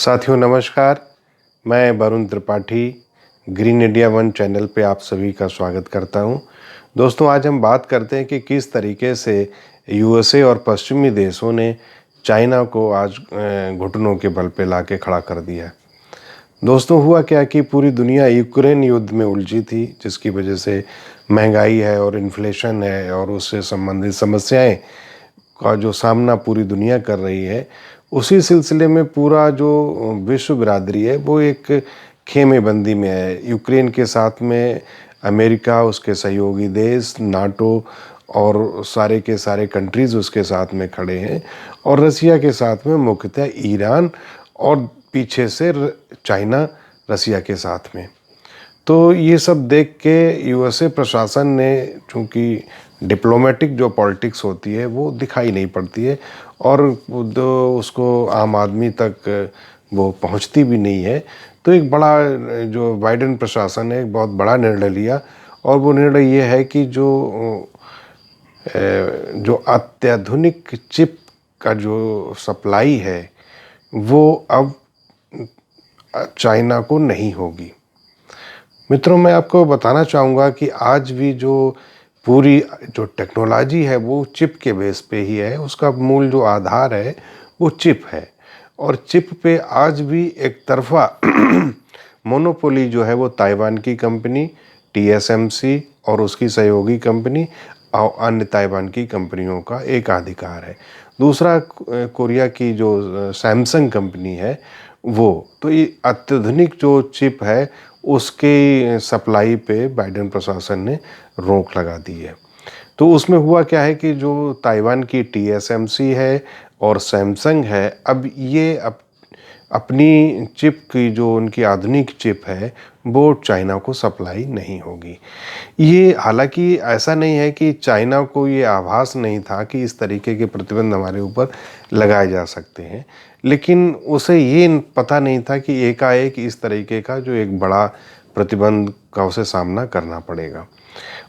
साथियों नमस्कार, मैं Varun Tripathi green India one channel पे आप सभी का स्वागत करता हूं। दोस्तों आज हम बात करते हैं कि किस तरीके से यूएसए और पश्चिमी देशों ने चाइना को आज घुटनों के बल पे लाके खड़ा कर दिया। दोस्तों हुआ क्या कि पूरी दुनिया यूक्रेन युद्ध में उलझी थी, जिसकी वजह से महंगाई है और इन्फ्लेशन है और उससे संबंधित समस्याएं का जो सामना पूरी दुनिया कर रही है। उसी सिलसिले में पूरा जो विश्व बिरादरी है वो एक खेमे बंदी में है। यूक्रेन के साथ में अमेरिका, उसके सहयोगी देश, नाटो और सारे के सारे कंट्रीज़ उसके साथ में खड़े हैं और रसिया के साथ में मुख्यतः ईरान और पीछे से चाइना रसिया के साथ में। तो ये सब देख के यूएसए प्रशासन ने, चूँकि डिप्लोमेटिक जो पॉलिटिक्स होती है वो दिखाई नहीं पड़ती है और उसको आम आदमी तक वो पहुंचती भी नहीं है, तो एक बड़ा जो बाइडेन प्रशासन ने एक बहुत बड़ा निर्णय लिया और वो निर्णय ये है कि जो अत्याधुनिक चिप का जो सप्लाई है वो अब चाइना को नहीं होगी। मित्रों, मैं आपको बताना चाहूँगा कि आज भी जो पूरी जो टेक्नोलॉजी है वो चिप के बेस पे ही है। उसका मूल जो आधार है वो चिप है और चिप पे आज भी एक तरफा मोनोपोली जो है वो ताइवान की कंपनी टीएसएमसी और उसकी सहयोगी कंपनी और अन्य ताइवान की कंपनियों का एकाधिकार है। दूसरा कोरिया की जो सैमसंग कंपनी है वो, तो ये अत्याधुनिक जो चिप है उसके सप्लाई पे बाइडेन प्रशासन ने रोक लगा दी है। तो उसमें हुआ क्या है कि जो ताइवान की टीएसएमसी है और सैमसंग है, अब ये अपनी चिप की जो उनकी आधुनिक चिप है वो चाइना को सप्लाई नहीं होगी। ये हालांकि ऐसा नहीं है कि चाइना को ये आभास नहीं था कि इस तरीके के प्रतिबंध हमारे ऊपर लगाए जा सकते हैं, लेकिन उसे ये पता नहीं था कि एकाएक इस तरीके का जो एक बड़ा प्रतिबंध का उसे सामना करना पड़ेगा।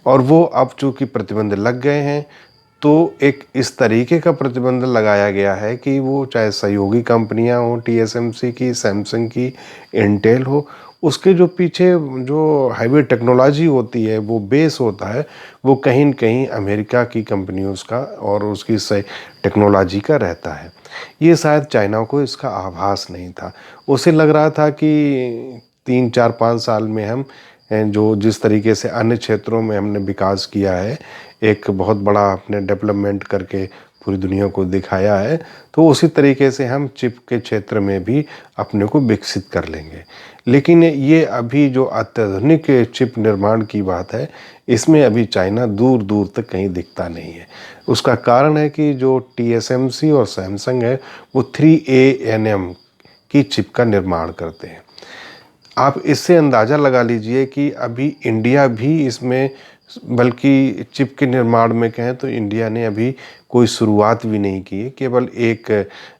और वो अब चूँकि प्रतिबंध लग गए हैं तो एक इस तरीके का प्रतिबंध लगाया गया है कि वो चाहे सहयोगी कंपनियां हों टीएसएमसी की, सैमसंग की, इंटेल हो, उसके जो पीछे जो हाईवे टेक्नोलॉजी होती है वो बेस होता है वो कहीं न कहीं अमेरिका की कंपनियों का और उसकी टेक्नोलॉजी का रहता है। ये शायद चाइना को इसका आभास नहीं था। उसे लग रहा था कि 3, 4, 5 साल में हम जो जिस तरीके से अन्य क्षेत्रों में हमने विकास किया है, एक बहुत बड़ा अपने डेवलपमेंट करके पूरी दुनिया को दिखाया है, तो उसी तरीके से हम चिप के क्षेत्र में भी अपने को विकसित कर लेंगे। लेकिन ये अभी जो अत्याधुनिक चिप निर्माण की बात है, इसमें अभी चाइना दूर दूर तक कहीं दिखता नहीं है। उसका कारण है कि जो टीएसएमसी और सैमसंग है वो 3ANM की चिप का निर्माण करते हैं। आप इससे अंदाज़ा लगा लीजिए कि अभी इंडिया भी इसमें, बल्कि चिप के निर्माण में कहें तो इंडिया ने अभी कोई शुरुआत भी नहीं की है। केवल एक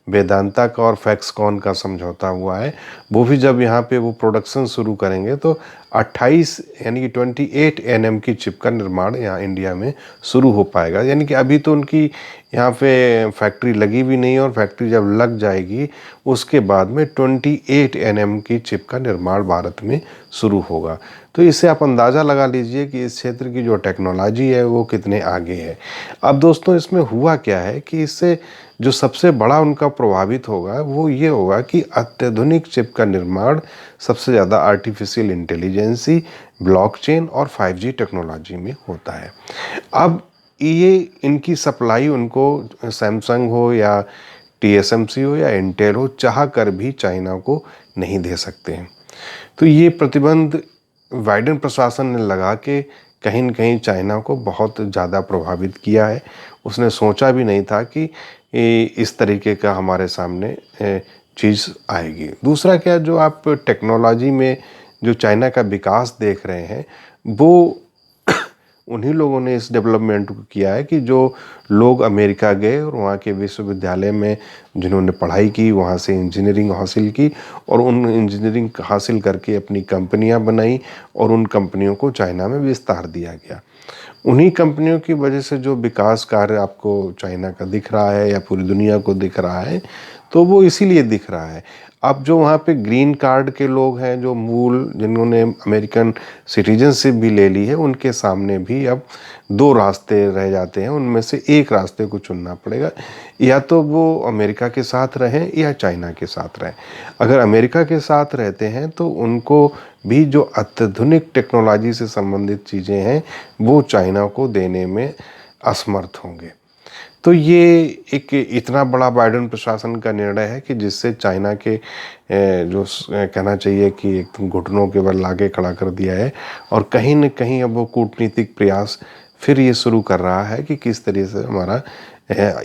वेदांता का और फैक्सकॉन का समझौता हुआ है। वो भी जब यहाँ पे वो प्रोडक्शन शुरू करेंगे तो 28 यानी कि 28 nm की चिप का निर्माण यहाँ इंडिया में शुरू हो पाएगा। यानी कि अभी तो उनकी यहाँ पे फैक्ट्री लगी भी नहीं, और फैक्ट्री जब लग जाएगी उसके बाद में 28 nm की चिप का निर्माण भारत में शुरू होगा। तो इससे आप अंदाज़ा लगा लीजिए कि इस क्षेत्र की जो टेक्नोलॉजी है वो कितने आगे है। अब दोस्तों इसमें हुआ क्या है कि इससे जो सबसे बड़ा उनका प्रभावित होगा वो ये होगा कि अत्याधुनिक चिप का निर्माण सबसे ज़्यादा आर्टिफिशियल इंटेलिजेंसी, ब्लॉकचेन और 5G टेक्नोलॉजी में होता है। अब ये इनकी सप्लाई उनको सैमसंग हो या टीएसएमसी हो या इंटेल हो, चाह कर भी चाइना को नहीं दे सकते हैं। तो ये प्रतिबंध बाइडेन प्रशासन ने लगा के कहीं न कहीं चाइना को बहुत ज़्यादा प्रभावित किया है। उसने सोचा भी नहीं था कि इस तरीके का हमारे सामने चीज़ आएगी। दूसरा क्या, जो आप टेक्नोलॉजी में जो चाइना का विकास देख रहे हैं वो उन्हीं लोगों ने इस डेवलपमेंट को किया है कि जो लोग अमेरिका गए और वहाँ के विश्वविद्यालय में जिन्होंने पढ़ाई की, वहाँ से इंजीनियरिंग हासिल की और उन इंजीनियरिंग हासिल करके अपनी कंपनियाँ बनाई और उन कंपनियों को चाइना में विस्तार दिया गया। उन्हीं कंपनियों की वजह से जो विकास कार्य आपको चाइना का दिख रहा है या पूरी दुनिया को दिख रहा है, तो वो इसीलिए दिख रहा है। अब जो वहाँ पे ग्रीन कार्ड के लोग हैं, जो मूल जिन्होंने अमेरिकन सिटीजनशिप भी ले ली है, उनके सामने भी अब दो रास्ते रह जाते हैं। उनमें से एक रास्ते को चुनना पड़ेगा, या तो वो अमेरिका के साथ रहें या चाइना के साथ रहें। अगर अमेरिका के साथ रहते हैं तो उनको भी जो अत्याधुनिक टेक्नोलॉजी से संबंधित चीज़ें हैं वो चाइना को देने में असमर्थ होंगे। तो ये एक इतना बड़ा बाइडेन प्रशासन का निर्णय है कि जिससे चाइना के कहना चाहिए कि एक घुटनों के बल लाके खड़ा कर दिया है। और कहीं न कहीं अब वो कूटनीतिक प्रयास फिर ये शुरू कर रहा है कि किस तरीके से हमारा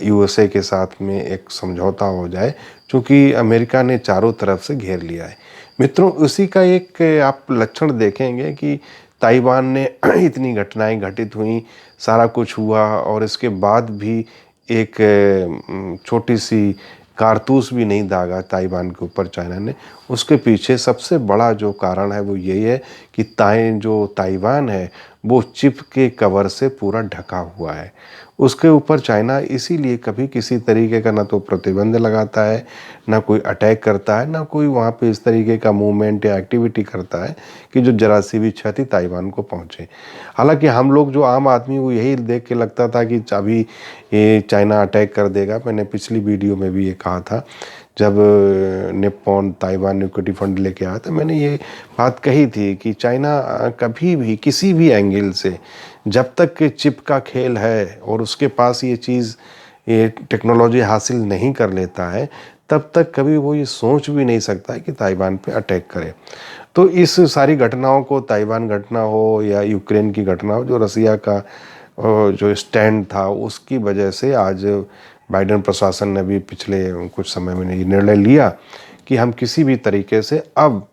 यूएसए के साथ में एक समझौता हो जाए, क्योंकि अमेरिका ने चारों तरफ से घेर लिया है। मित्रों, उसी का एक आप लक्षण देखेंगे कि ताइवान ने इतनी घटनाएं घटित हुई, सारा कुछ हुआ, और इसके बाद भी एक छोटी सी कारतूस भी नहीं दागा ताइवान के ऊपर चाइना ने। उसके पीछे सबसे बड़ा जो कारण है वो यही है कि ताइवान है वो चिप के कवर से पूरा ढका हुआ है। उसके ऊपर चाइना इसीलिए कभी किसी तरीके का ना तो प्रतिबंध लगाता है, ना कोई अटैक करता है, ना कोई वहाँ पे इस तरीके का मूवमेंट या एक्टिविटी करता है कि जो जरा सी भी क्षति ताइवान को पहुँचे। हालांकि हम लोग जो आम आदमी वो यही देख के लगता था कि अभी ये चाइना अटैक कर देगा। मैंने पिछली वीडियो में भी ये कहा था, जब निप्पॉन ताइवान इक्विटी फंड लेके आया था, मैंने ये बात कही थी कि चाइना कभी भी किसी भी एंगल से जब तक कि चिप का खेल है और उसके पास ये टेक्नोलॉजी हासिल नहीं कर लेता है, तब तक कभी वो ये सोच भी नहीं सकता है कि ताइवान पे अटैक करे। तो इस सारी घटनाओं को, ताइवान घटना हो या यूक्रेन की घटना हो, जो रसिया का जो स्टैंड था उसकी वजह से आज बाइडेन प्रशासन ने भी पिछले कुछ समय में ये निर्णय लिया कि हम किसी भी तरीके से अब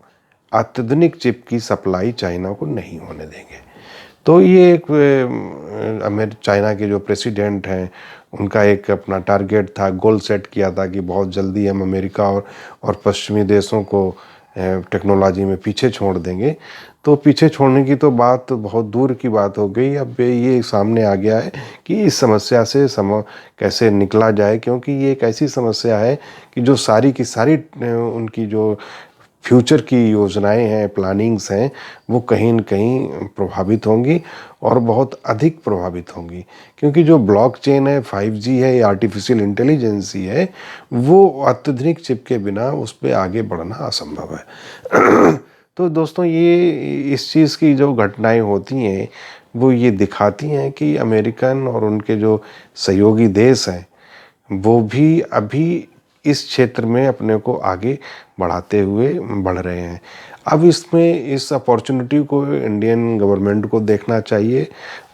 अत्याधुनिक चिप की सप्लाई चाइना को नहीं होने देंगे। तो ये एक चाइना के जो प्रेसिडेंट हैं उनका एक अपना टारगेट था, गोल सेट किया था कि बहुत जल्दी हम अमेरिका और पश्चिमी देशों को टेक्नोलॉजी में पीछे छोड़ देंगे। तो पीछे छोड़ने की तो बात बहुत दूर की बात हो गई। अब ये सामने आ गया है कि इस समस्या से कैसे निकला जाए, क्योंकि ये एक ऐसी समस्या है कि जो सारी की सारी उनकी जो फ्यूचर की योजनाएं हैं, प्लानिंग्स हैं, वो कहीं न कहीं प्रभावित होंगी और बहुत अधिक प्रभावित होंगी। क्योंकि जो ब्लॉकचेन है, 5G है या आर्टिफिशियल इंटेलिजेंस है, वो अत्याधुनिक चिप के बिना उस पर आगे बढ़ना असंभव है। तो दोस्तों, ये इस चीज़ की जो घटनाएं होती हैं वो ये दिखाती हैं कि अमेरिकन और उनके जो सहयोगी देश हैं वो भी अभी इस क्षेत्र में अपने को आगे बढ़ाते हुए बढ़ रहे हैं। अब इसमें इस अपॉर्चुनिटी को इंडियन गवर्नमेंट को देखना चाहिए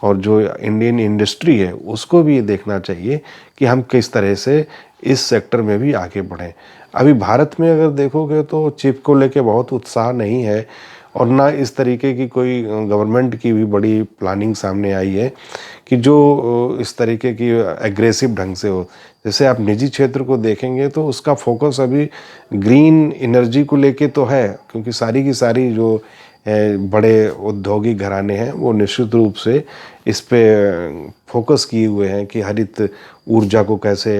और जो इंडियन इंडस्ट्री है उसको भी ये देखना चाहिए कि हम किस तरह से इस सेक्टर में भी आगे बढ़ें। अभी भारत में अगर देखोगे तो चिप को लेके बहुत उत्साह नहीं है, और ना इस तरीके की कोई गवर्नमेंट की भी बड़ी प्लानिंग सामने आई है कि जो इस तरीके की एग्रेसिव ढंग से हो। जैसे आप निजी क्षेत्र को देखेंगे तो उसका फोकस अभी ग्रीन एनर्जी को लेके तो है, क्योंकि सारी की सारी जो बड़े औद्योगिक घराने हैं वो निश्चित रूप से इस पे फोकस किए हुए हैं कि हरित ऊर्जा को कैसे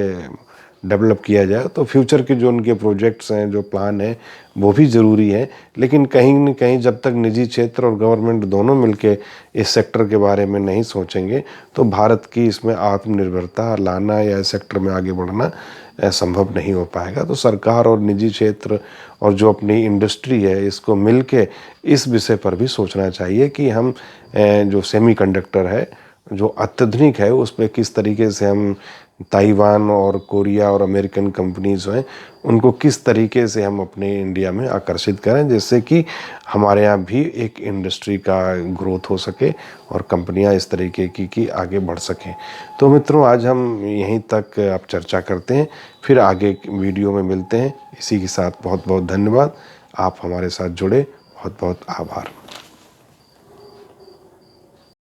डेवलप किया जाए। तो फ्यूचर के जो उनके प्रोजेक्ट्स हैं, जो प्लान हैं, वो भी ज़रूरी है। लेकिन कहीं न कहीं जब तक निजी क्षेत्र और गवर्नमेंट दोनों मिलके इस सेक्टर के बारे में नहीं सोचेंगे तो भारत की इसमें आत्मनिर्भरता लाना या इस सेक्टर में आगे बढ़ना संभव नहीं हो पाएगा। तो सरकार और निजी क्षेत्र और जो अपनी इंडस्ट्री है, इसको मिलके इस विषय पर भी सोचना चाहिए कि हम जो सेमीकंडक्टर है, जो अत्याधुनिक है, उस पर किस तरीके से हम ताइवान और कोरिया और अमेरिकन कंपनीज हैं उनको किस तरीके से हम अपने इंडिया में आकर्षित करें, जिससे कि हमारे यहाँ भी एक इंडस्ट्री का ग्रोथ हो सके और कंपनियाँ इस तरीके की आगे बढ़ सकें। तो मित्रों, आज हम यहीं तक आप चर्चा करते हैं, फिर आगे वीडियो में मिलते हैं। इसी के साथ बहुत बहुत धन्यवाद, आप हमारे साथ जुड़े, बहुत बहुत आभार।